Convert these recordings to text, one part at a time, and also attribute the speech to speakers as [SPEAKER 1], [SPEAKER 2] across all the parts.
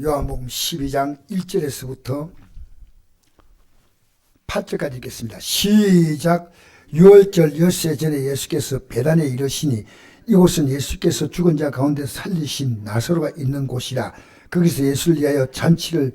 [SPEAKER 1] 요한복음 12장 1절에서부터 8절까지 읽겠습니다. 시작. 6월절 엿새 전에 예수께서 베단에 이르시니 이곳은 예수께서 죽은 자 가운데 살리신 나사로가 있는 곳이라. 거기서 예수를 위하여 잔치를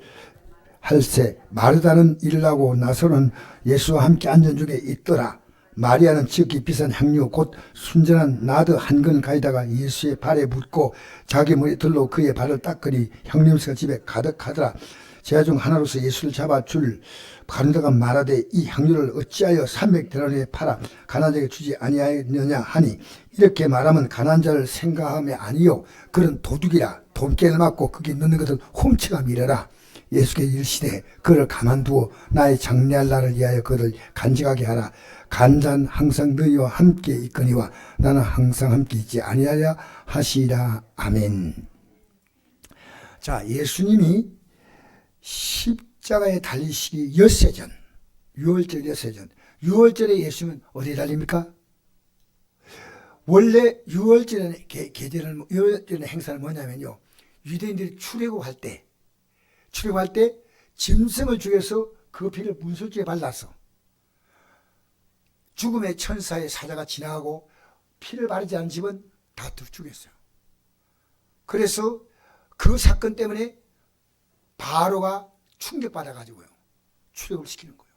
[SPEAKER 1] 할새 마르다는 일을 하고 나사로는 예수와 함께 앉은 중에 있더라. 마리아는 지극히 비싼 향유 곧 순전한 나드 한 근 가져다가 예수의 발에 묻고 자기 머리 들로 그의 발을 닦으니 향냄새가 집에 가득하더라. 제자 중 하나로서 예수를 잡아 줄 가룟자가 말하되 이 향유를 어찌하여 300데나리온에 팔아 가난한 자에게 주지 아니하였느냐 하니 이렇게 말하면 가난한 자를 생각함이 아니요 그는 도둑이라. 돈깨를 맞고 거기 넣는 것을 훔쳐가미래라. 예수께서 이르시되 그를 가만두어 나의 장례할 날을 위하여 그를 간직하게 하라. 간자는 항상 너희와 함께 있거니와 나는 항상 함께 있지 아니하랴 하시리라. 아멘. 자, 예수님이 십자가에 달리시기 엿새 전, 6월절 엿새 전, 6월절에 예수님은 어디에 달립니까? 원래 6월절의 계절은 6월절의 행사는 뭐냐면요, 유대인들이 출애굽할 때 짐승을 죽여서 그 피를 문설주에 발라서 죽음의 천사의 사자가 지나가고 피를 바르지 않은 집은 다 죽였어요. 그래서 그 사건 때문에 바로가 충격받아가지고요, 출애굽을 시키는 거예요.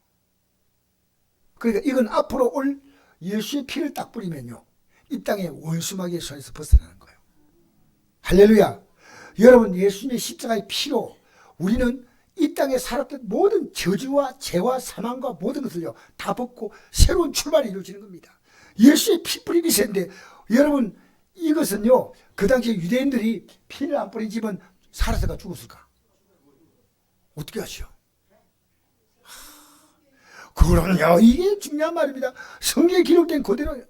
[SPEAKER 1] 그러니까 이건 앞으로 올 예수의 피를 딱 뿌리면요, 이 땅의 원수마귀의 손에서 벗어나는 거예요. 할렐루야. 여러분, 예수님의 십자가의 피로 우리는 이 땅에 살았던 모든 저주와 죄와 사망과 모든 것을요 다 벗고 새로운 출발이 이루어지는 겁니다. 예수의 피 뿌리기 세인데, 여러분, 이것은요 그 당시에 유대인들이 피를 안 뿌린 집은 살아서가 죽었을까? 어떻게 하시오? 그럼요, 이게 중요한 말입니다. 성경에 기록된 그대로예요.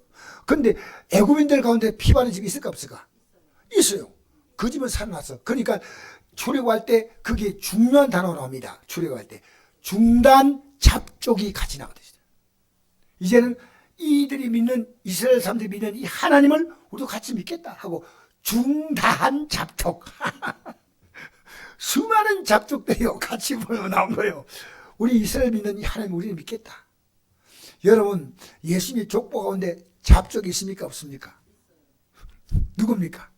[SPEAKER 1] 그런데 애굽인들 가운데 피 바른 집이 있을까 없을까? 있어요. 그 집은 살아났어. 그러니까 출애굽할 때 그게 중요한 단어가 나옵니다. 출애굽할 때 중단 잡족이 같이 나거든요. 이제는 이들이 믿는, 이스라엘 사람들이 믿는 이 하나님을 우리도 같이 믿겠다 하고 중단 잡족 수많은 잡족들이요 같이 모여 나온 거예요. 우리 이스라엘 믿는 이 하나님 우리는 믿겠다. 여러분, 예수님의 족보 가운데 잡족이 있습니까 없습니까? 누굽니까?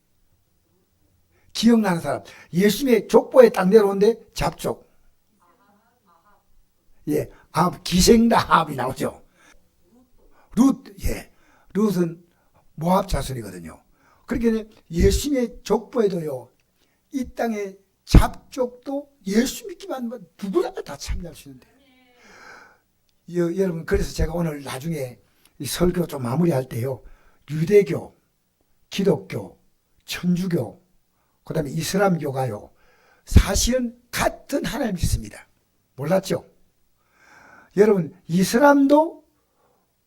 [SPEAKER 1] 기억나는 사람. 예수님의 족보에 딱 내려오는데 잡족. 예, 기생라합이 나오죠. 룻, 예, 룻은 모압 자손이거든요. 그러니까 예수님의 족보에도요, 이 땅의 잡족도 예수 믿기만 하면 누구나 다 참여할 수 있는데. 여러분, 그래서 제가 오늘 나중에 이 설교 좀 마무리할 때요, 유대교, 기독교, 천주교, 그 다음에 이슬람교가요, 사실은 같은 하나님 믿습니다. 몰랐죠? 여러분, 이슬람도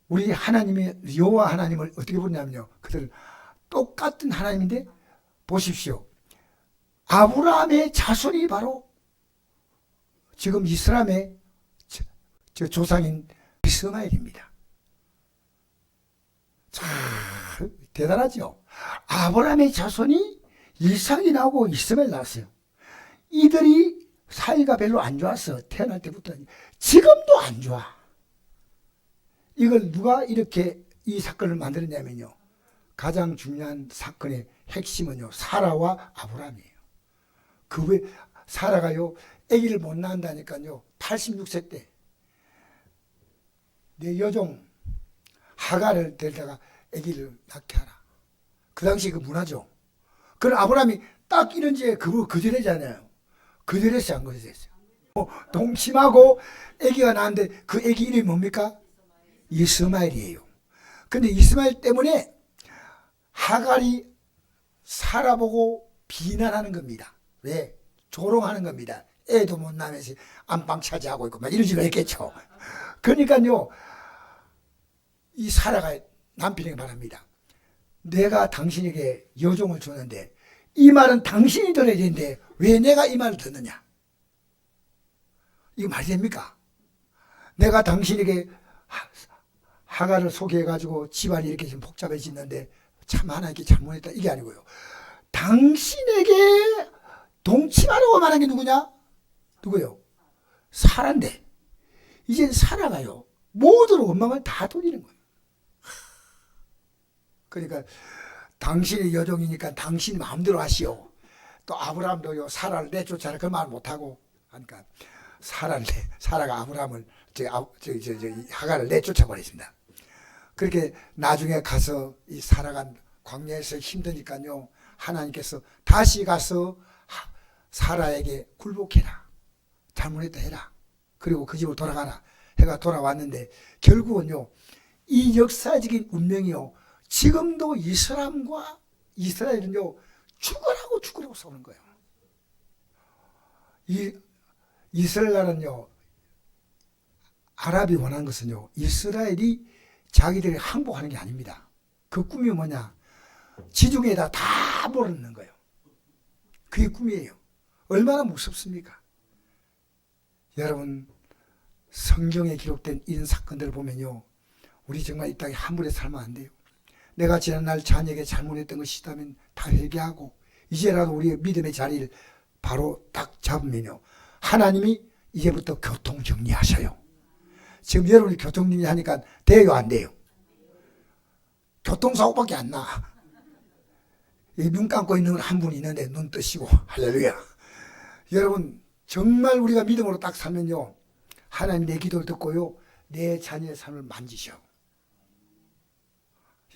[SPEAKER 1] 우리 하나님의 여호와 하나님을 어떻게 부르냐면요, 그들은 똑같은 하나님인데 보십시오. 아브라함의 자손이 바로 지금 이슬람의 조상인 이스마엘입니다. 참 대단하죠? 아브라함의 자손이 이삭이 나오고 이스마엘 나왔어요. 이들이 사이가 별로 안 좋았어. 태어날 때부터. 지금도 안 좋아. 이걸 누가 이렇게 이 사건을 만들었냐면요, 가장 중요한 사건의 핵심은요, 사라와 아브라함이에요. 그 왜 사라가요 아기를 못 낳는다니까요, 86세 때 내 여종 하갈을 데려다가 아기를 낳게 하라. 그 당시 그 문화죠. 그럼 아브라함이 딱 이런 지에 그들이잖아요. 그들에서 한 것이 됐어요. 동침하고 아기가 나왔는데 그 아기 이름이 뭡니까? 이스마엘이에요. 근데 이스마엘 때문에 하갈이 사라보고 비난하는 겁니다. 왜? 조롱하는 겁니다. 애도 못 낳으면서 안방 차지하고 있고 막 이런 식으로 했겠죠. 그러니까요, 이 사라가 남편에게 말합니다. 내가 당신에게 여종을 줬는데 이 말은 당신이 들어야 되는데 왜 내가 이 말을 듣느냐? 이거 말이 됩니까? 내가 당신에게 하갈을 소개해가지고 집안이 이렇게 좀 복잡해지는데 참 하나님께 잘못했다, 이게 아니고요, 당신에게 동침하라고 말한 게 누구냐? 누구요? 사라인데 이제 사라가요 모든 원망을 다 돌리는 거예요. 그러니까 당신의 여종이니까 당신 마음대로 하시오. 또 아브라함도요 사라를 내쫓아라 그 말 못하고 하니까 사라가 아브라함을 하갈을 내쫓아 버렸습니다. 그렇게 나중에 가서 이 사라가 광야에서 힘드니까요 하나님께서 다시 가서 사라에게 굴복해라, 잘못했다 해라, 그리고 그 집으로 돌아가라 해가 돌아왔는데 결국은요 이 역사적인 운명이요 지금도 이스라엘과 이스라엘은요 죽으라고 싸우는 거예요. 이스라엘 나라는요 아랍이 원하는 것은요 이스라엘이 자기들이 항복하는 게 아닙니다. 그 꿈이 뭐냐? 지중해에다 다 몰아넣는 거예요. 그게 꿈이에요. 얼마나 무섭습니까? 여러분 성경에 기록된 이런 사건들을 보면요 우리 정말 이 땅에 함부로 살면 안 돼요. 내가 지난날 자녀에게 잘못했던 것이 있다면 다 회개하고 이제라도 우리의 믿음의 자리를 바로 딱 잡으면요 하나님이 이제부터 교통 정리하셔요. 지금 여러분이 교통 정리하니까 돼요 안 돼요? 교통사고밖에 안 나. 눈 감고 있는 한 분이 있는데 눈 뜨시고 할렐루야. 여러분 정말 우리가 믿음으로 딱 살면요 하나님 내 기도를 듣고요 내 자녀의 삶을 만지셔.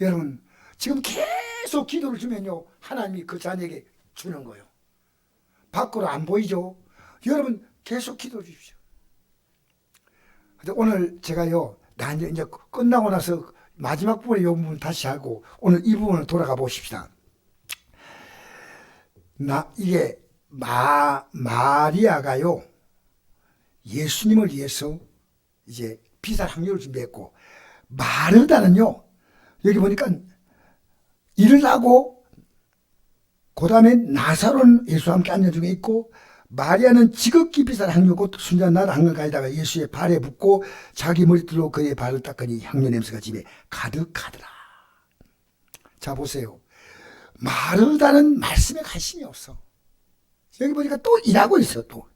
[SPEAKER 1] 여러분 지금 계속 기도를 주면요 하나님이 그 자녀에게 주는 거예요. 밖으로 안 보이죠? 여러분 계속 기도해 주십시오. 오늘 제가요 이제 끝나고 나서 마지막 부분의 이 부분 다시 하고 오늘 이 부분을 돌아가 보십시다. 이게 마리아가요 예수님을 위해서 이제 비싼 향료를 준비했고 마르다는요 여기 보니까 일을 하고 그 다음에 나사로는 예수와 함께 앉은 중에 있고 마리아는 지극히 비싼 향료 곧 순전한 나라 향을 가져다가 예수의 발에 붓고 자기 머리털로 그의 발을 닦으니 향료 냄새가 집에 가득하더라. 자 보세요. 마르다는 말씀에 관심이 없어. 여기 보니까 또 일하고 있어. 또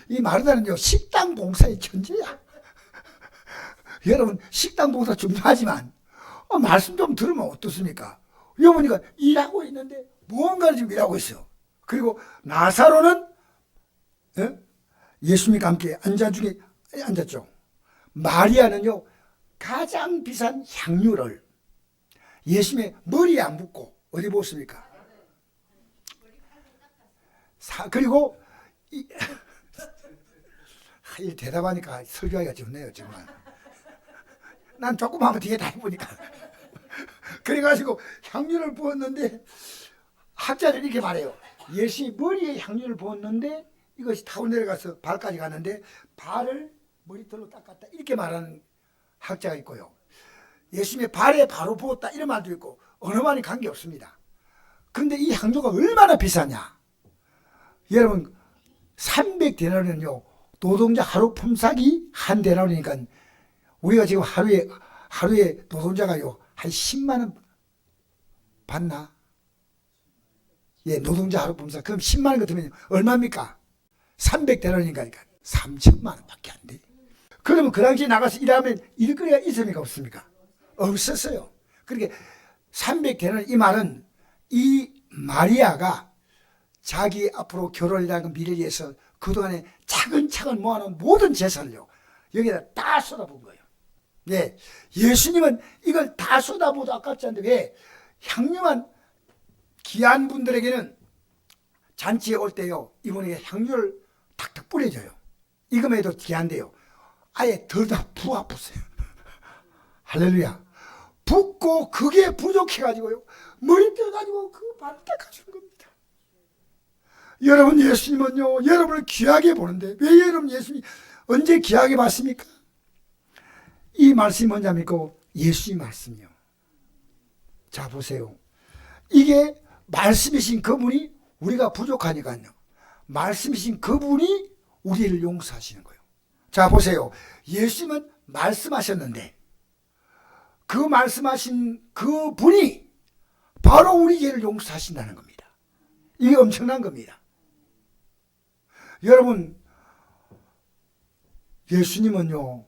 [SPEAKER 1] 이 마르다는요 식당 봉사의 천재야. 여러분 식당 봉사 중요하지만 말씀 좀 들으면 어떻습니까? 여기 보니까 일하고 있는데 무언가를 지금 일하고 있어요. 그리고 나사로는 예수님과 함께 앉았죠. 마리아는요 가장 비싼 향유를 예수님의 머리에 안 붓고 어디 붓습니까? 그리고 이 대답하니까 설교하기가 좋네요 정말. 난 조금 하면 뒤에 다 해보니까. 그래가지고 향유를 부었는데 학자들이 이렇게 말해요. 예수의 머리에 향유를 부었는데 이것이 타고 내려가서 발까지 가는데 발을 머리털로 닦았다 이렇게 말하는 학자가 있고요. 예수님의 발에 바로 부었다 이런 말도 있고 어느 말이 관계없습니다. 그런데 이 향유가 얼마나 비싸냐. 여러분 300데나리온은요 노동자 하루 품삯이 한 데나리온이니까 우리가 지금 하루에 노동자가요 한 10만 원 받나? 예, 노동자 하루 품삯. 그럼 10만 원 같으면 얼마입니까? 300데나리온이니까 3천만 원밖에 안 돼. 그러면 그 당시에 나가서 일하면 일거리가 있습니까? 없습니까? 없었어요. 그러니까 300데나리온 이 말은 이 마리아가 자기 앞으로 결혼이라는 미래를 위해서 그동안에 차근차근 모아놓은 모든 재산을요 여기다 다 쏟아본 거예요. 네, 예수님은 이걸 다 쏟아부어도 아깝지 않은데 왜? 향유만 귀한 분들에게는 잔치에 올 때요 이분에게 향유를 탁탁 뿌려줘요. 이거만 해도 귀한데요 아예 덜다 부어보세요. 할렐루야. 붓고 그게 부족해가지고요 머리 떼가지고 그 발을 닦아주는 겁니다. 여러분 예수님은요 여러분을 귀하게 보는데 왜 여러분 예수님이 언제 귀하게 봤습니까? 이 말씀이 뭐냐니까 예수님 말씀이요. 자 보세요. 이게 말씀이신 그분이 우리가 부족하니까요 말씀이신 그분이 우리를 용서하시는 거예요. 자 보세요. 예수님은 말씀하셨는데 그 말씀하신 그분이 바로 우리 죄를 용서하신다는 겁니다. 이게 엄청난 겁니다. 여러분, 예수님은요,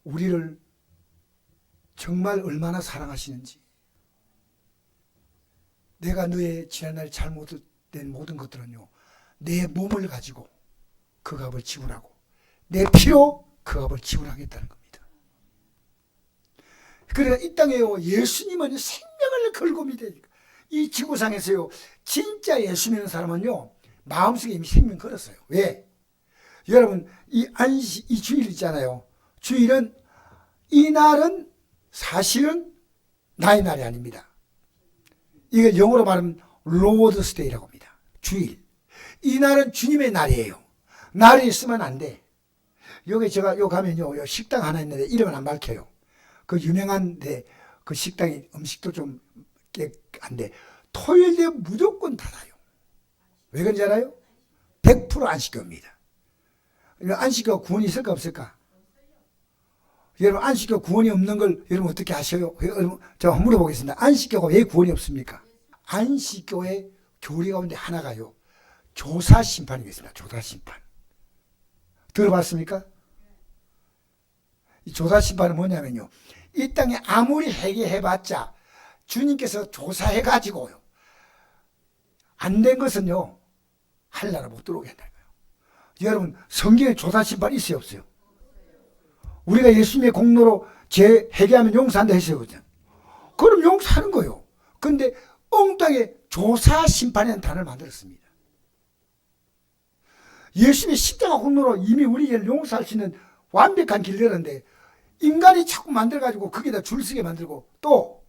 [SPEAKER 1] 우리를 정말 얼마나 사랑하시는지, 내가 너의 지난날 잘못된 모든 것들은요, 내 몸을 가지고 그 값을 지불하고 내 피로 그 값을 지불하겠다는 겁니다. 그러니까 이 땅에요, 예수님은 생명을 걸고 믿으니까, 이 지구상에서요, 진짜 예수 믿는 사람은요, 마음속에 이미 생명 걸었어요. 왜? 여러분, 이 주일 있잖아요. 주일은, 이 날은 사실은 나의 날이 아닙니다. 이걸 영어로 말하면 로드스 데이라고 합니다. 주일. 이 날은 주님의 날이에요. 날이 있으면 안 돼. 여기 제가 요 가면요, 요 식당 하나 있는데 이름은 안 밝혀요. 그 유명한데 그 식당이 음식도 좀 안 돼. 토요일 되면 무조건 닫아요. 왜 그런지 알아요? 100% 안식교입니다. 안식교 구원이 있을까 없을까? 여러분, 안식교 구원이 없는 걸 여러분 어떻게 아셔요? 여러분, 제가 한번 물어보겠습니다. 안식교가 왜 구원이 없습니까? 안식교의 교리 가운데 하나가요, 조사심판이겠습니다. 조사심판. 들어봤습니까? 이 조사심판은 뭐냐면요, 이 땅에 아무리 회개해봤자 주님께서 조사해가지고요, 안 된 것은요, 하늘나라 못 들어오게 한다는 거예요. 여러분, 성경에 조사심판 있어요, 없어요? 우리가 예수님의 공로로 죄 회개하면 용서한다 했어요, 그죠? 그럼 용서하는 거예요. 근데 엉뚱하게 조사심판이라는 단어를 만들었습니다. 예수님의 십자가 공로로 이미 우리 죄를 용서할 수 있는 완벽한 길이었는데, 인간이 자꾸 만들어가지고 거기다 줄 서게 만들고, 또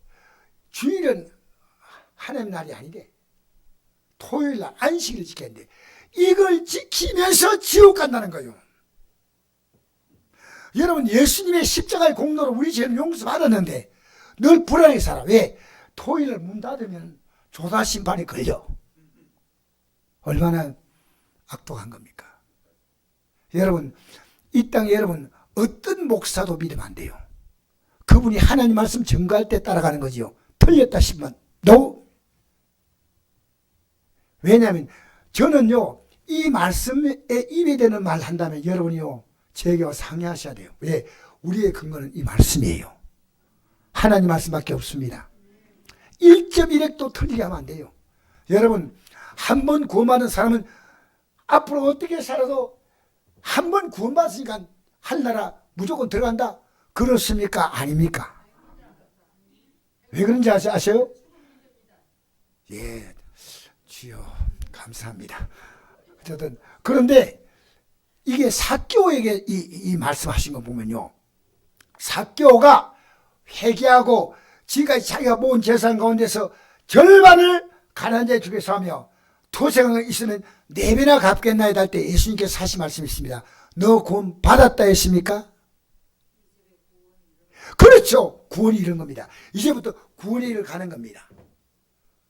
[SPEAKER 1] 주일은 하나님 날이 아니래. 토요일날 안식일을 지켜야 돼. 이걸 지키면서 지옥 간다는 거예요. 여러분, 예수님의 십자가의 공로로 우리 죄를 용서받았는데 늘 불안하게 살아. 왜? 토요일을 문 닫으면 조사심판이 걸려. 얼마나 악독한 겁니까? 여러분, 이 땅에 여러분 어떤 목사도 믿으면 안 돼요. 그분이 하나님 말씀 증거할 때 따라가는 거지요. 틀렸다 싶으면 no. 왜냐하면 저는요, 이 말씀에 입에 되는 말 한다면 여러분이요, 제게 상의하셔야 돼요. 왜? 우리의 근거는 이 말씀이에요. 하나님 말씀밖에 없습니다. 1.1핵도 틀리게 하면 안 돼요. 여러분, 한 번 구원받은 사람은 앞으로 어떻게 살아도 한 번 구원받았으니까 하늘나라 무조건 들어간다. 그렇습니까? 아닙니까? 왜 그런지 아세요? 예, 주여 감사합니다. 어쨌든 그런데 이게 삭개오에게 이 말씀하신 거 보면요, 삭개오가 회개하고 지금까지 자기가 모은 재산 가운데서 절반을 가난한 자에 주겠어 하며 토생을 있으면 4배나 갚겠나이다 할 때 예수님께서 하신 말씀이 있습니다. 너 구원 받았다 했습니까? 그렇죠. 구원이 이런 겁니다. 이제부터 구원의 일을 가는 겁니다.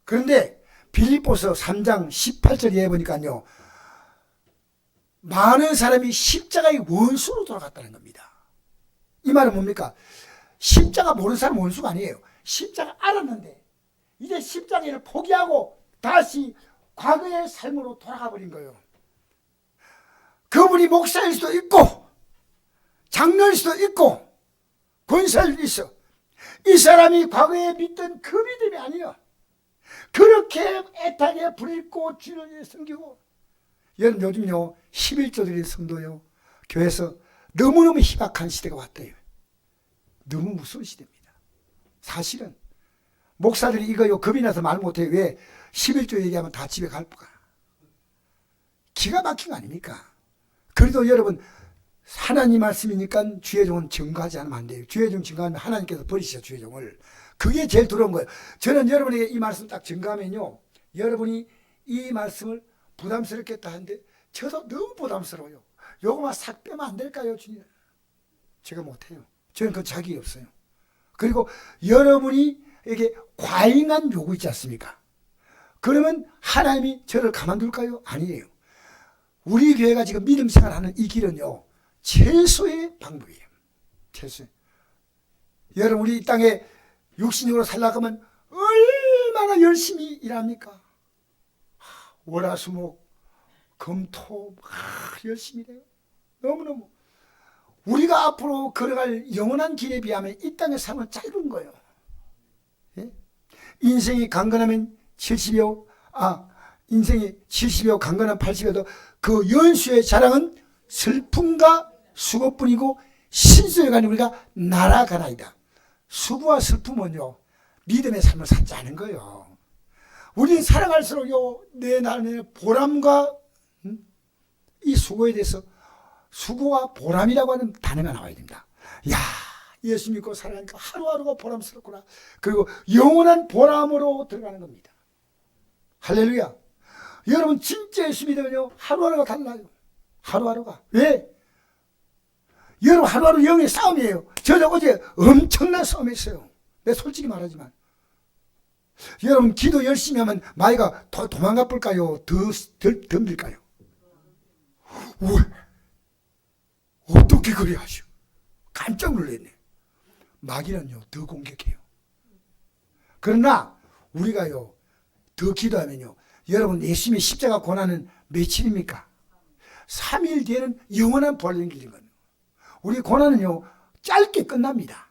[SPEAKER 1] 그런데 빌립보서 3장 18절에 해보니까요, 많은 사람이 십자가의 원수로 돌아갔다는 겁니다. 이 말은 뭡니까? 십자가 모르는 사람은 원수가 아니에요. 십자가 알았는데 이제 십자가를 포기하고 다시 과거의 삶으로 돌아가 버린 거예요. 그분이 목사일 수도 있고 장로일 수도 있고 권사일 수도 있어. 이 사람이 과거에 믿던 그 믿음이 아니에요. 그렇게 애타게 불일고 주를 위해 섬기고. 여러분, 요즘요 11조 드리는 성도요, 교회에서 너무너무 희박한 시대가 왔대요. 너무 무서운 시대입니다. 사실은 목사들이 이거요 겁이 나서 말 못해요. 왜? 11조 얘기하면 다 집에 갈 거야. 기가 막힌 거 아닙니까? 그래도 여러분, 하나님 말씀이니까 주의 종은 증거하지 않으면 안 돼요. 주의 종 증거하면 하나님께서 버리시죠, 주의 종을. 그게 제일 두려운 거예요. 저는 여러분에게 이 말씀 딱 증거하면요, 여러분이 이 말씀을 부담스럽겠다 하는데 저도 너무 부담스러워요. 요거만 싹 빼면 안 될까요, 주님? 제가 못해요. 저는 그 자격이 없어요. 그리고 여러분이 이게 과잉한 요구 있지 않습니까? 그러면 하나님이 저를 가만둘까요? 아니에요. 우리 교회가 지금 믿음 생활하는 이 길은요, 최소의 방법이에요. 최소. 여러분, 우리 이 땅에 육신적으로 살려고 하면 얼마나 열심히 일합니까? 월화수목 금토 열심히 해요. 너무너무 우리가 앞으로 걸어갈 영원한 길에 비하면 이 땅의 삶은 짧은 거예요. 예? 인생이 강건하면 70여 인생이 70여 강건한 80여도 그 연수의 자랑은 슬픔과 수고뿐이고 신수에 가는 우리가 날아가나이다. 수고와 슬픔은요 믿음의 삶을 살지 않은 거예요. 우리는 살아갈수록요 내 나름의 보람과 이 수고에 대해서 수고와 보람이라고 하는 단어가 나와야 됩니다. 야, 예수 믿고 살아가니까 하루하루가 보람스럽구나. 그리고 영원한 보람으로 들어가는 겁니다. 할렐루야. 여러분 진짜 예수 믿으면요 하루하루가 달라요. 하루하루가. 왜? 여러분 하루하루 영의 싸움이에요. 저도 어제 엄청난 싸움했어요. 내가 솔직히 말하지만 여러분 기도 열심히 하면 마귀가 더 도망가 볼까요? 더 밀까요? 왜? 어떻게 그리 하시오? 깜짝 놀랐네. 마귀는요 더 공격해요. 그러나 우리가요 더 기도하면요 여러분 예수님의 십자가 고난은 며칠입니까? 3일 뒤에는 영원한 부활을 길린 거예요. 우리 고난은요 짧게 끝납니다.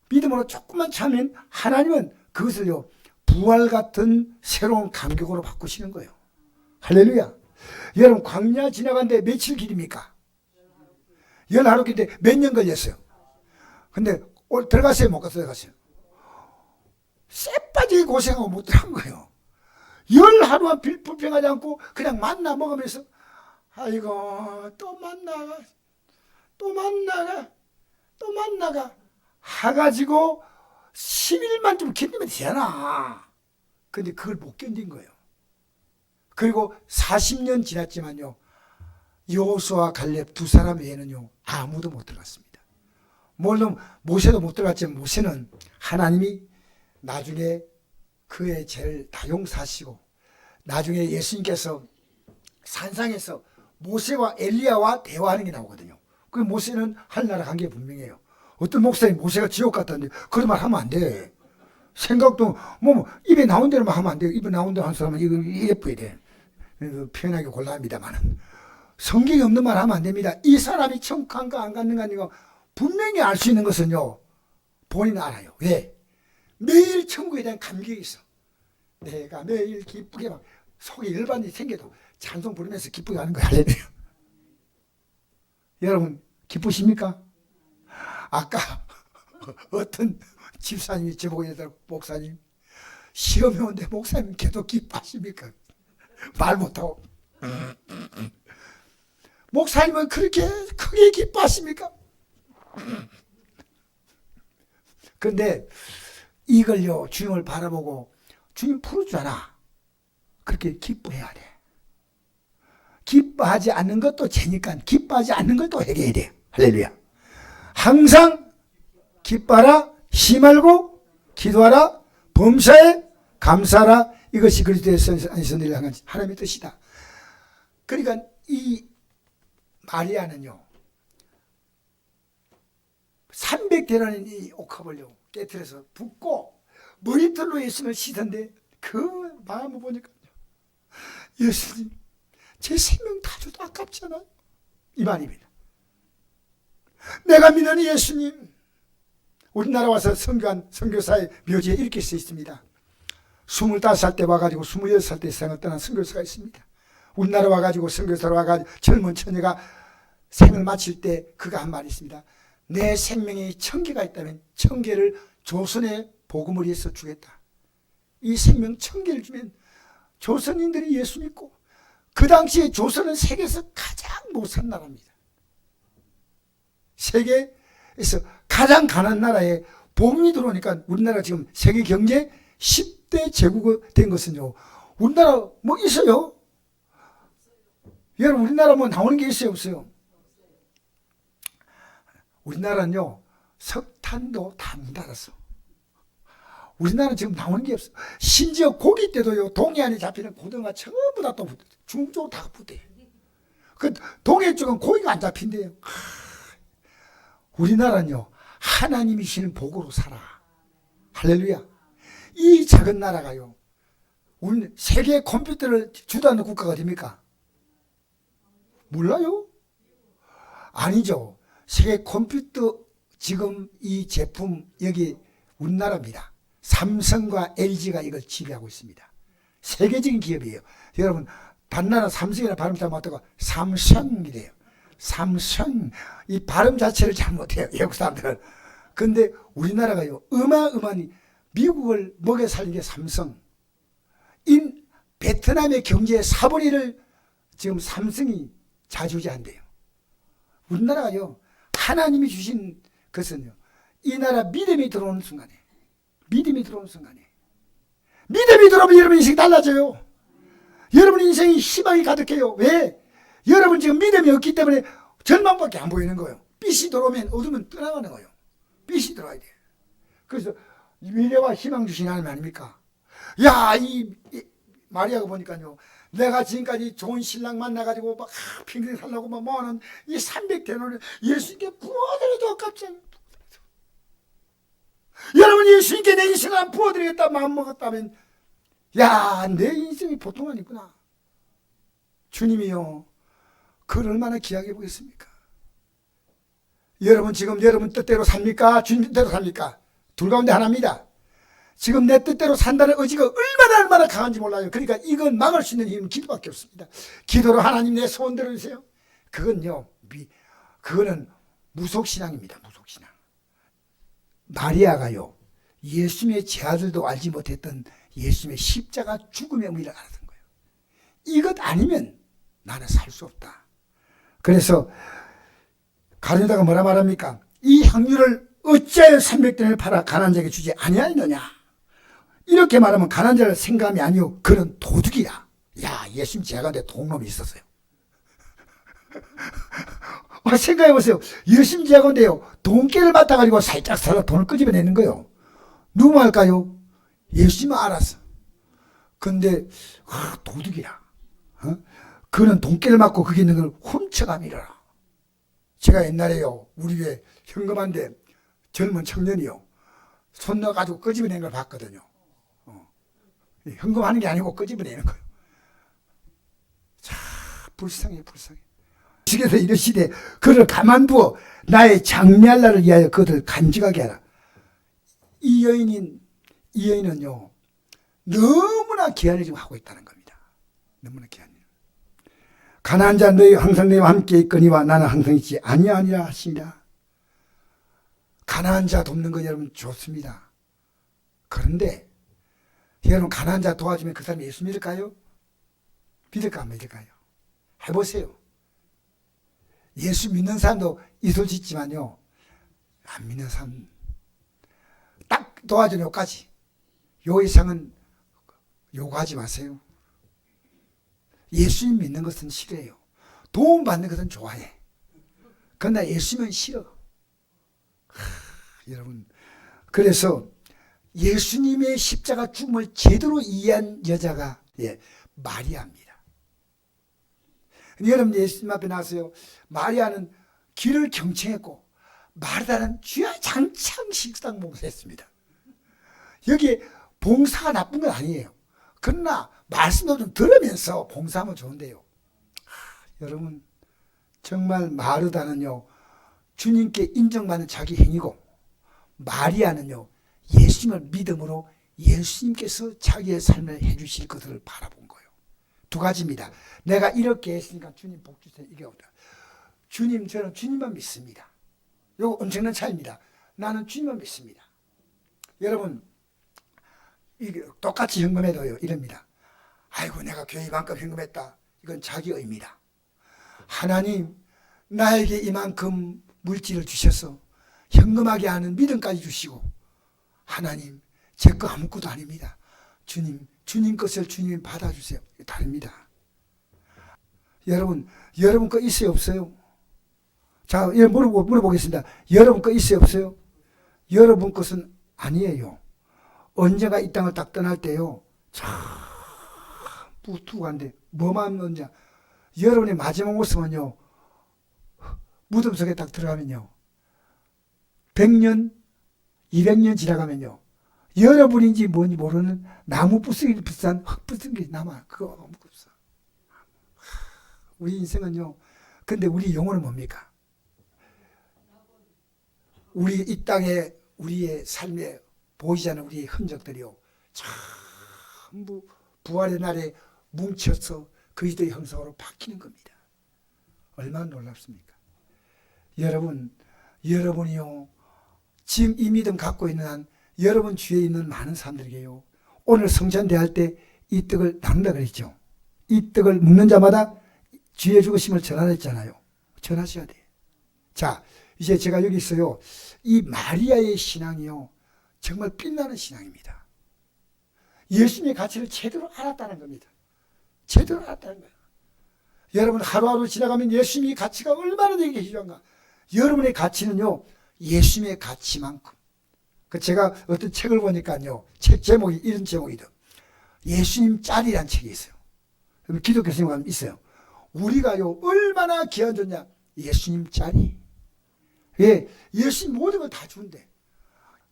[SPEAKER 1] 믿음으로 조금만 참으면 하나님은 그것을요 부활 같은 새로운 감격으로 바꾸시는 거예요. 할렐루야. 여러분 광야 지나간데 며칠 길입니까? 10하루 길인데 몇 년 걸렸어요. 근데 들어갔어요? 못 들어갔어요? 쎄빠지게 고생하고 못 들어간 거예요. 10하루만 불평하지 않고 그냥 만나 먹으면서 아이고 또 만나가 해가지고 10일만 좀 견디면 되잖아. 근데 그걸 못 견딘 거예요. 그리고 40년 지났지만요 여호수아와 갈렙 두 사람 외에는요 아무도 못 들어갔습니다. 물론 모세도 못 들어갔지만 모세는 하나님이 나중에 그의 죄를 다 용서하시고 나중에 예수님께서 산상에서 모세와 엘리야와 대화하는 게 나오거든요. 그 모세는 하늘나라 간 게 분명해요. 어떤 목사님 모세가 지옥 갔다는데 그런 말 하면 안 돼. 생각도 뭐 입에 나온 대로만 하면 안 돼요. 입에 나온 대로 한 사람은 이거 예뻐야 돼. 표현하기 곤란합니다만 성경이 없는 말 하면 안 됩니다. 이 사람이 천국 간가 안 갔는가 아니고 분명히 알 수 있는 것은요 본인은 알아요. 왜? 매일 천국에 대한 감격이 있어. 내가 매일 기쁘게 막 속에 열반이 생겨도 찬송 부르면서 기쁘게 하는 거야. 할렐루야. 여러분 기쁘십니까? 아까 어떤 집사님이 저보고 얘기하더라고. 목사님 시험이 오는데 목사님 계속 기뻐하십니까? 말 못하고 목사님은 그렇게 크게 기뻐하십니까? 그런데 이걸요 주님을 바라보고 주님 풀어주잖아. 그렇게 기뻐해야 돼. 기뻐하지 않는 것도 죄니까 기뻐하지 않는 것도 해결해야 돼. 할렐루야. 항상 기뻐하라, 쉬지 말고 기도하라, 범사에 감사하라. 이것이 그리스도의 선을 향한 하나님의 뜻이다. 그러니까 이 마리아는요 300대라는 이 옥합을요 깨트려서 붓고 머리털로 예수님을 씻었는데 그 마음을 보니까 예수님 제 생명 다 줘도 아깝잖아요. 이 말입니다. 내가 믿는 예수님 우리나라 와서 선교한 선교사의 묘지에 이렇게 써 있습니다. 25살 때 와가지고 26살 때 세상을 떠난 선교사가 있습니다. 우리나라 와가지고 선교사로 와가지고 젊은 처녀가 생을 마칠 때 그가 한 말이 있습니다. 내 생명에 천개가 있다면 천개를 조선의 복음을 위해서 주겠다. 이 생명 천개를 주면 조선인들이 예수 믿고 그 당시에 조선은 세계에서 가장 못 산 나라입니다. 세계에서 가장 가난한 나라에 복음이 들어오니까 우리나라가 지금 세계 경제 10대 제국이 된 것은요. 우리나라 뭐 있어요? 여러분 우리나라 뭐 나오는 게 있어요 없어요? 우리나라는요 석탄도 다 문 닫았어. 우리나라는 지금 나오는 게 없어. 심지어 고기 때도요 동해안에 잡히는 고등어가 전부 다 또 중국적으로 다 붙대. 그 동해 쪽은 고기가 안 잡힌대요. 우리나라는요 하나님이 주시는 복으로 살아. 할렐루야. 이 작은 나라가요 우리 세계 컴퓨터를 주도하는 국가가 어딥니까? 몰라요? 아니죠. 세계 컴퓨터 지금 이 제품 여기 우리나라입니다. 삼성과 LG가 이걸 지배하고 있습니다. 세계적인 기업이에요. 여러분 단나라 삼성이라 발음 잘못하고 삼성이래요. 삼성. 이 발음 자체를 잘못해요. 외국 사람들은. 근데 우리나라가요. 어마어마한 미국을 먹여 살린 게 삼성. 베트남의 경제의 4분의 1을 지금 삼성이 좌지우지한대요. 우리나라가요. 하나님이 주신 것은요. 이 나라 믿음이 들어오는 순간에 믿음이 들어오는 여러분 인생이 달라져요. 여러분 인생이 희망이 가득해요. 왜? 여러분 지금 믿음이 없기 때문에 절망밖에 안 보이는 거예요. 빛이 들어오면 어둠은 떠나가는 거예요. 빛이 들어와야 돼요. 그래서 미래와 희망 주신 하나님 아닙니까? 야, 이 마리아가 보니까요. 내가 지금까지 좋은 신랑 만나가지고 막 평생 살라고 막 모아놓은 이 300대노를 예수님께 부어드려도 아깝잖아요. 여러분 예수님께 내 인생을 안 부어드리겠다 마음 먹었다면 야, 내 인생이 보통 아니구나. 주님이요. 그걸 얼마나 귀하게 보겠습니까? 여러분 지금 여러분 뜻대로 삽니까? 주님 뜻대로 삽니까? 둘 가운데 하나입니다. 지금 내 뜻대로 산다는 의지가 얼마나 강한지 몰라요. 그러니까 이건 막을 수 있는 힘은 기도밖에 없습니다. 기도로 하나님 내 소원 들어주세요. 그건요. 그거는 무속신앙입니다. 무속신앙. 마리아가요. 예수님의 제 아들도 알지 못했던 예수님의 십자가 죽음의 의미를 알았던 거예요. 이것 아니면 나는 살 수 없다. 그래서 가룟유다가 뭐라 말합니까? 이 향유를 어찌하여 300대를 팔아 가난한 자에게 주지 아니하였느냐? 이렇게 말하면 가난한 자를 생각함이 아니오. 그는 도둑이야. 야, 예수님 제가한테 동놈이 있었어요. 생각해보세요. 예수님 제가한테요. 돈깨를 맡아가지고 살짝 돈을 끄집어내는 거예요. 누구 말까요? 예수님은 알았어. 근데 도둑이라. 그는 돈깨를 맞고 거기 있는 걸 훔쳐가미라. 제가 옛날에요. 우리 왜 현금한데 젊은 청년이요. 손 넣어가지고 끄집어낸 걸 봤거든요. 현금하는 게 아니고 끄집어내는 거예요. 참 불쌍해. 주께서 이르시되 그를 가만두어 나의 장래할 날을 위하여 그들을 간직하게 하라. 이 여인은요. 너무나 귀한 일을 지금 하고 있다는 겁니다. 너무나 귀한 일. 가난한 자 너희 항상 너희와 함께 있거니와 나는 항상 있지 아니하니라 하십니다. 가난한 자 돕는 건 여러분 좋습니다. 그런데 여러분 가난한 자 도와주면 그 사람이 예수 믿을까요? 믿을까 안 믿을까요? 해보세요. 예수 믿는 사람도 이솔 짓지만요. 안 믿는 사람 딱 도와주는 요까지. 요 이상은 요구하지 마세요. 예수님 믿는 것은 싫어요. 도움 받는 것은 좋아해. 그러나 예수님은 싫어. 여러분 그래서 예수님의 십자가 죽음을 제대로 이해한 여자가 마리아입니다. 여러분 예수님 앞에 나서요. 마리아는 길을 경청했고 마르다는 주야장창 식당 봉사했습니다. 여기 봉사가 나쁜 건 아니에요. 그러나 말씀도 좀 들으면서 봉사하면 좋은데요. 여러분 정말 마르다는요. 주님께 인정받는 자기 행위고 마리아는요. 예수님을 믿음으로 예수님께서 자기의 삶을 해주실 것을 바라본 거예요. 두 가지입니다. 내가 이렇게 했으니까 주님 복 주세요. 이게 없다. 주님 저는 주님만 믿습니다. 이거 엄청난 차이입니다. 나는 주님만 믿습니다. 여러분 이게 똑같이 현금해도요. 이럽니다. 아이고 내가 교회 이만큼 현금했다. 이건 자기 의입니다. 하나님 나에게 이만큼 물질을 주셔서 현금하게 하는 믿음까지 주시고 하나님 제 거 아무것도 아닙니다. 주님 것을 주님 받아주세요. 다릅니다. 여러분 거 있어요 없어요? 자 물어보겠습니다. 여러분 거 있어요 없어요? 여러분 것은 아니에요. 언제가 이 땅을 딱 떠날 때요. 참 무투한데 뭐만 먼저 여러분의 마지막 모습은요. 무덤 속에 딱 들어가면요. 100년 200년 지나가면요. 여러분인지 뭔지 모르는 나무 부스러기 비싼 흙 부스러기 남아. 그거 너무 없어. 우리 인생은요. 근데 우리 영혼은 뭡니까? 우리 이 땅에 우리의 삶에 보이지 않는 우리의 흔적들이요. 전부 부활의 날에 뭉쳐서 그리스도의 형상으로 바뀌는 겁니다. 얼마나 놀랍습니까? 여러분이요. 지금 이 믿음 갖고 있는 한 여러분 주위에 있는 많은 사람들에게요. 오늘 성전 대할 때 이 떡을 나눈다 그랬죠. 이 떡을 먹는 자마다 주의 죽으심을 전하랬잖아요. 전하셔야 돼. 자, 이제 제가 여기 있어요. 이 마리아의 신앙이요. 정말 빛나는 신앙입니다. 예수님의 가치를 제대로 알았다는 겁니다. 제대로 알았다는 거예요. 여러분 하루하루 지나가면 예수님의 가치가 얼마나 되게 중요한가. 여러분의 가치는요. 예수님의 가치만큼. 제가 어떤 책을 보니까요. 책 제목이 이런 제목이다. 예수님 짤이라는 책이 있어요. 기독교 선생님 있어요. 우리가요. 얼마나 귀한 존재냐. 예수님 짤이. 예, 예수님 모든 걸 다 준대.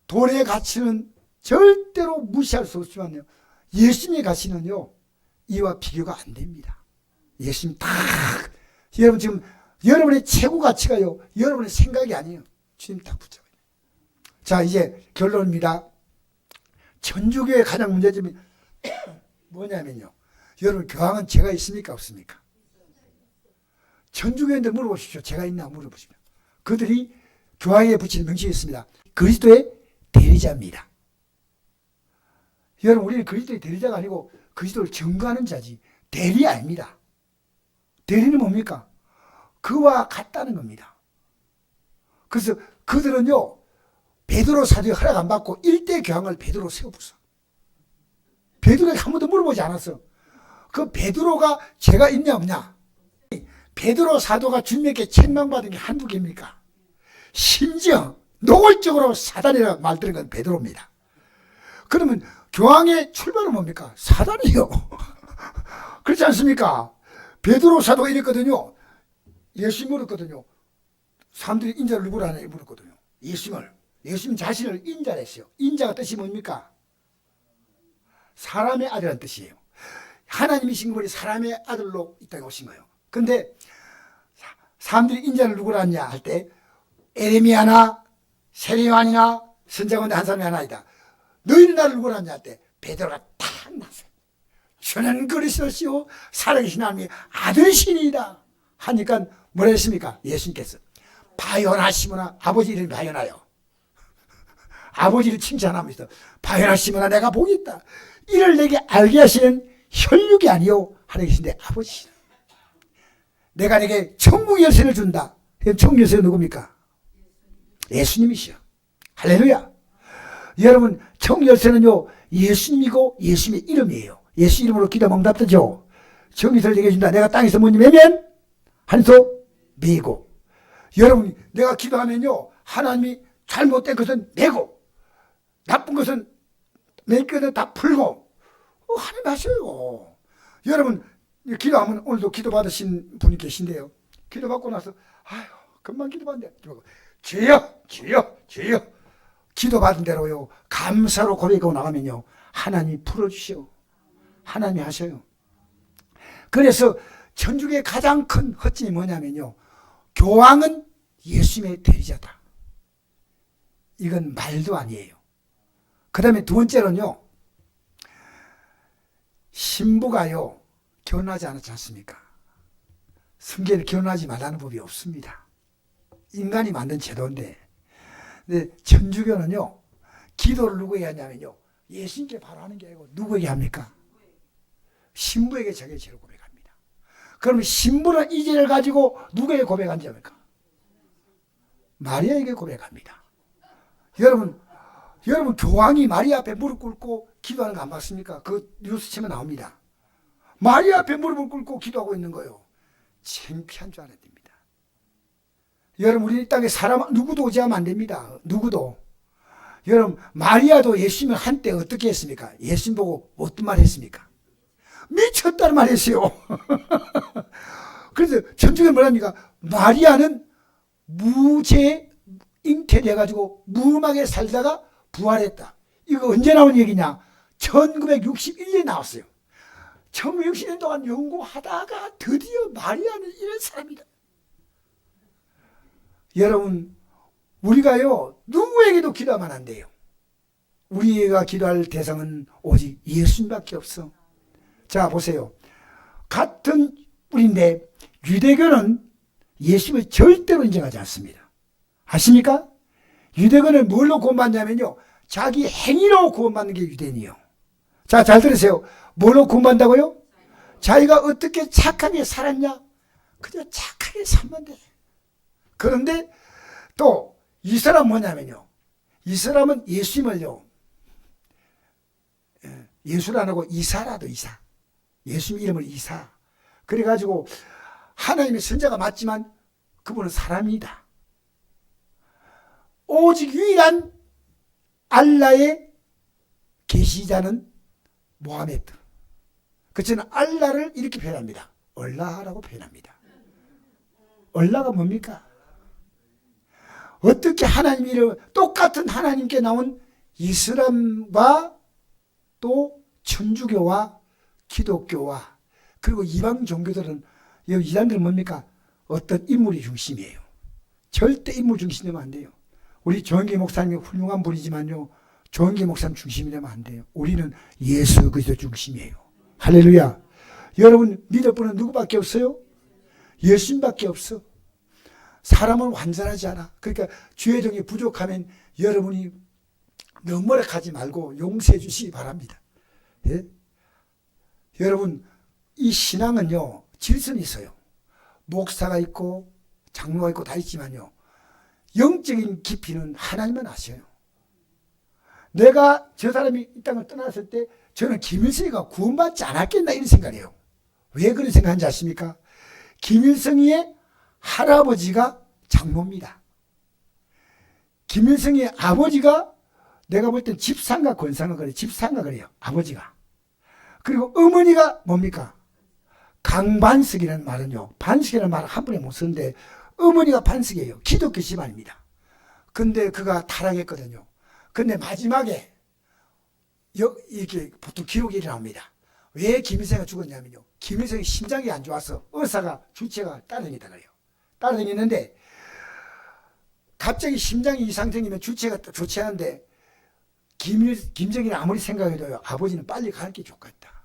[SPEAKER 1] 돈의 가치는 절대로 무시할 수 없지만요. 예수님의 가치는요. 이와 비교가 안 됩니다. 예수님 다. 여러분 지금 여러분의 최고 가치가요. 여러분의 생각이 아니에요. 주님 딱 붙잡아요. 자, 이제 결론입니다. 천주교의 가장 문제점이 뭐냐면요. 여러분 교황은 죄가 있습니까? 없습니까? 천주교인들 물어보십시오. 죄가 있나 물어보십시오. 그들이 교황에 붙이는 명칭이 있습니다. 그리스도의 대리자입니다. 여러분 우리는 그리스도의 대리자가 아니고 그리스도를 증거하는 자지 대리 아닙니다. 대리는 뭡니까? 그와 같다는 겁니다. 그래서 그들은요. 베드로 사도의 허락 안 받고 일대 교황을 베드로 세워부서. 베드로에게 한 번도 물어보지 않았어. 그 베드로가 죄가 있냐 없냐. 베드로 사도가 주님에게 책망받은 게 한두 개입니까? 심지어 노골적으로 사단이라고 말들은 건 베드로입니다. 그러면 교황의 출발은 뭡니까? 사단이요. 그렇지 않습니까? 베드로 사도가 이랬거든요. 예수님 물었거든요. 사람들이 인자를 누구로 하냐 물었거든요. 예수님 자신을 인자를 했어요. 인자가 뜻이 뭡니까? 사람의 아들이라는 뜻이에요. 하나님이신 분이 사람의 아들로 이 땅에 오신 거예요. 근데 사람들이 인자를 누구로 하냐 할 때 에레미야나 세례요한이나 선자건대 한 사람이 하나이다. 너희는 나를 누구로 하냐 할 때 베드로가 탁 났어요. 저는 그리스도시요 살아계신 하나님의 아들이시니이다 하니까 뭐라 했습니까? 예수님께서 바요나 시모나 아버지 이름이 바요나요. 아버지를 칭찬하면서 바요나 시모나 내가 복이 있다. 이를 내게 알게 하시는 혈육이 아니요 하나님이신데 아버지. 내가 내게 천국 열쇠를 준다. 천국 열쇠는 누굽니까? 예수님이시여. 할렐루야. 여러분 천국 열쇠는요 예수님이고 예수님의 이름이에요. 예수 이름으로 기도하면 응답되죠. 정의를 내게 준다. 내가 땅에서 문이 매면 한소 매고. 여러분 내가 기도하면요 하나님이 잘못된 것은 매고 나쁜 것은 매 것은 다 풀고 하나님 하셔요. 여러분 기도하면 오늘도 기도 받으신 분이 계신데요. 기도 받고 나서 아유 금방 기도 받는데 주여 주여 주여 기도 받은 대로요 감사로 고백하고 나가면요 하나님이 풀어주시오. 하나님이 하셔요. 그래서 천주교의 가장 큰 허점이 뭐냐면요 교황은 예수님의 대리자다. 이건 말도 아니에요. 그 다음에 두 번째로는요 신부가요 결혼하지 않았지 않습니까? 성경에 결혼하지 말라는 법이 없습니다. 인간이 만든 제도인데. 근데 천주교는요 기도를 누구에게 하냐면요 예수님께 바로 하는 게 아니고 누구에게 합니까? 신부에게 자기의 죄를 고백합니다. 그러면 신부는 이 죄를 가지고 누구에게 고백한지 합니까? 마리아에게 고백합니다. 여러분 교황이 마리아 앞에 무릎 꿇고 기도하는 거 안 봤습니까? 그 뉴스 치면 나옵니다. 마리아 앞에 무릎을 꿇고 기도하고 있는 거예요. 창피한 줄 알아야 됩니다. 여러분 우리 땅에 사람 누구도 오지 하면 안 됩니다. 누구도. 여러분 마리아도 예수님을 한때 어떻게 했습니까? 예수님 보고 어떤 말 했습니까? 미쳤다는 말 했어요. 그래서 천주교는 뭐랍니까? 마리아는 무죄 잉태돼가지고 무음하게 살다가 부활했다. 이거 언제 나온 얘기냐? 1961년에 나왔어요. 1960년 동안 연구하다가 드디어 마리아는 이런 사람이다. 여러분, 우리가요, 누구에게도 기도하면 안 돼요. 우리가 기도할 대상은 오직 예수님밖에 없어. 자, 보세요. 같은 뿌리인데 유대교는 예수님을 절대로 인정하지 않습니다. 아십니까? 유대교는 뭘로 구원받냐면요, 자기 행위로 구원받는 게 유대인이요. 자, 잘 들으세요. 뭘로 구원받는다고요? 자기가 어떻게 착하게 살았냐? 그냥 착하게 살면 돼. 그런데 또 이 사람은 뭐냐면요, 이 사람은 예수님을요, 예수를 안 하고 이사라도 이사. 예수님 이름을 이사. 그래가지고 하나님의 선자가 맞지만 그분은 사람이다. 오직 유일한 알라의 계시자는 모하메드. 그치는 알라를 이렇게 표현합니다. 얼라라고 표현합니다. 얼라가 뭡니까? 어떻게 하나님 이름, 똑같은 하나님께 나온 이슬람과 또 천주교와 기독교와 그리고 이방 종교들은, 이 사람들은 뭡니까? 어떤 인물이 중심이에요. 절대 인물 중심이 되면 안 돼요. 우리 조영기 목사님이 훌륭한 분이지만요, 조영기 목사님 중심이 되면 안 돼요. 우리는 예수 그리스도 중심이에요. 할렐루야. 여러분 믿을 분은 누구밖에 없어요? 예수님밖에 없어. 사람은 완전하지 않아. 그러니까 주의 정이 부족하면 여러분이 너무락하지 말고 용서해 주시기 바랍니다. 예? 여러분, 이 신앙은요, 질서는 있어요. 목사가 있고 장로가 있고 다 있지만요, 영적인 깊이는 하나님만 아셔요. 내가 저 사람이 이 땅을 떠났을 때 저는 김일성이가 구원받지 않았겠나 이런 생각이에요. 왜 그런 생각하는지 아십니까? 김일성이의 할아버지가 장로입니다. 김일성의 아버지가 내가 볼 땐 집사인가 권사인가 그래요. 집사인가 그래요. 아버지가. 그리고 어머니가 뭡니까? 강반석이라는 말은요, 반석이라는 말은 한 번에 못 쓰는데 어머니가 반석이에요. 기독교 집안입니다. 근데 그가 타락했거든요. 근데 마지막에 이렇게 보통 기록이 나옵니다. 왜 김일성이 죽었냐면요, 김일성이 심장이 안 좋아서 의사가 주치의가 따라다니다 그래요. 따라다니는데 갑자기 심장이 이상 생기면 주치의가 조치하는데 김정일이 아무리 생각해도요, 아버지는 빨리 가는 게 좋겠다.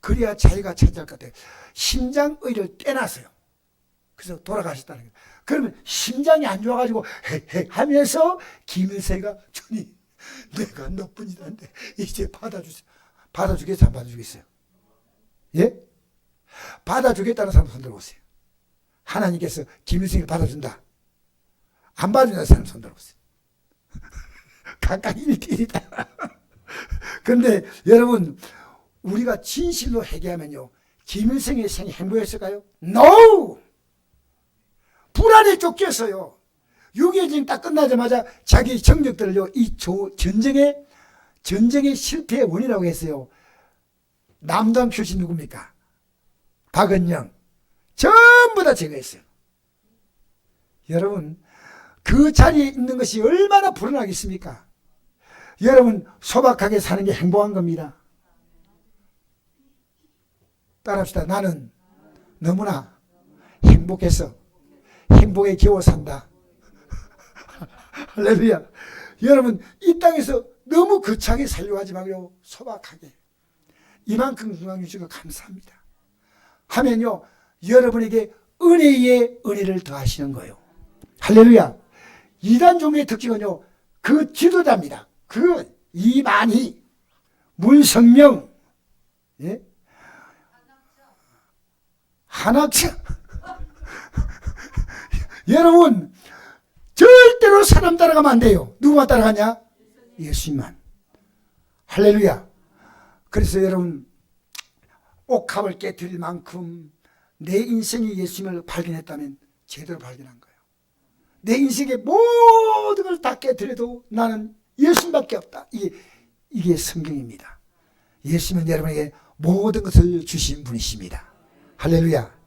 [SPEAKER 1] 그래야 자기가 찾아갈 것 같아요. 심장의를 떼놨어요. 그래서 돌아가셨다는 거예요. 그러면 심장이 안 좋아가지고 헤헤 하면서 김일성이가 주님, 내가 너뿐이란데 이제 받아주세요. 받아주겠어요? 안 받아주겠어요? 예? 받아주겠다는 사람 손 들어보세요. 하나님께서 김일성을 받아준다. 안 받아준다는 사람 손 들어보세요. 각각 1대1이다. 근데 여러분, 우리가 진실로 회개하면요, 김일성의 생이 행복했을까요? No! 불안에 쫓겼어요. 6.25 딱 끝나자마자 자기 정적들을요, 이 전쟁의 실패의 원인이라고 했어요. 남당 출신 누굽니까? 박은영. 전부 다 제거했어요. 여러분, 그 자리에 있는 것이 얼마나 불안하겠습니까? 여러분, 소박하게 사는 게 행복한 겁니다. 따라합시다. 나는 너무나 행복해서 행복에 겨워 산다. 할렐루야. 여러분, 이 땅에서 너무 거창하게 살려고 하지 말고 소박하게, 이만큼 건강 주시고 감사합니다 하면요, 여러분에게 은혜에 은혜를 더하시는 거예요. 할렐루야. 이단 종교의 특징은요, 그 지도자입니다. 그 이만희, 문성명, 예? 한학자. 여러분, 절대로 사람 따라가면 안 돼요. 누구만 따라가냐? 예수님만. 할렐루야. 그래서 여러분, 옥합을 깨뜨릴 만큼 내 인생이 예수님을 발견했다면 제대로 발견한 거예요. 내 인생의 모든 걸 다 깨뜨려도 나는 예수님밖에 없다. 이게 성경입니다. 예수님은 여러분에게 모든 것을 주신 분이십니다. 할렐루야.